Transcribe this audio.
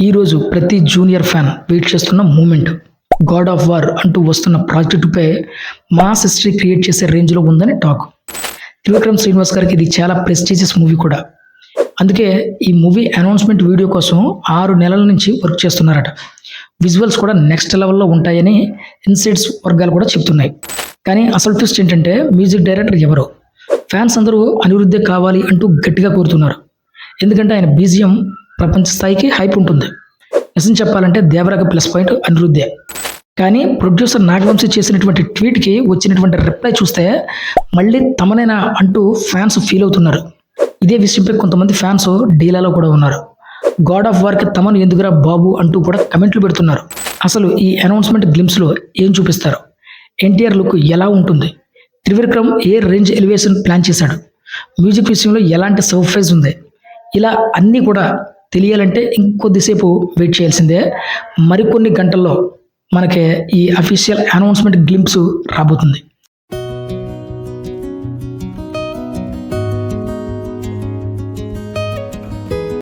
ఈరోజు ప్రతి junior fan wait చేస్తున్న మూమెంట్ గాడ్ ఆఫ్ వార్ అంటూ వస్తున్న ప్రాజెక్టుపై మాస్ హిస్టరీ క్రియేట్ చేసే రేంజ్లో ఉందని టాక్. త్రివిక్రమ్ శ్రీనివాస్ గారికి ఇది చాలా ప్రెస్టీజియస్ మూవీ కూడా. అందుకే ఈ మూవీ అనౌన్స్మెంట్ వీడియో కోసం 6 నెలల నుంచి వర్క్ చేస్తున్నారట. విజువల్స్ కూడా నెక్స్ట్ లెవెల్లో ఉంటాయని ఇన్సైడ్స్ వర్గాలు కూడా చెప్తున్నాయి. కానీ అసలు ట్విస్ట్ ఏంటంటే మ్యూజిక్ డైరెక్టర్ ఎవరో. ఫ్యాన్స్ అందరూ అనిరుద్ధే కావాలి అంటూ గట్టిగా కోరుతున్నారు. ఎందుకంటే ఆయన బీజిఎం ప్రపంచ స్థాయికి హైప్ ఉంటుంది. నిజం చెప్పాలంటే దేవరాకి ప్లస్ పాయింట్ అనిరుద్ధే. కానీ ప్రొడ్యూసర్ నాగవంశీ చేసినటువంటి ట్వీట్కి వచ్చినటువంటి రిప్లై చూస్తే మళ్ళీ తమనేనా అంటూ ఫ్యాన్స్ ఫీల్ అవుతున్నారు. ఇదే విషయంపై కొంతమంది ఫ్యాన్స్ డీలాలో కూడా ఉన్నారు. గాడ్ ఆఫ్ వార్కి తమను ఎందుకురా బాబు అంటూ కూడా కమెంట్లు పెడుతున్నారు. అసలు ఈ అనౌన్స్మెంట్ గ్లిమ్స్లో ఏం చూపిస్తారు, ఎన్టీఆర్ లుక్ ఎలా ఉంటుంది, త్రివిక్రమ్ ఏ రేంజ్ ఎలివేషన్ ప్లాన్ చేశాడు, మ్యూజిక్ విషయంలో ఎలాంటి సర్ప్రైజ్ ఉంది, ఇలా అన్నీ కూడా తెలియాలంటే ఇంకొద్దిసేపు వెయిట్ చేయాల్సిందే. మరికొన్ని గంటల్లో మనకి ఈ అఫీషియల్ అనౌన్స్మెంట్ గ్లింప్స్ రాబోతుంది.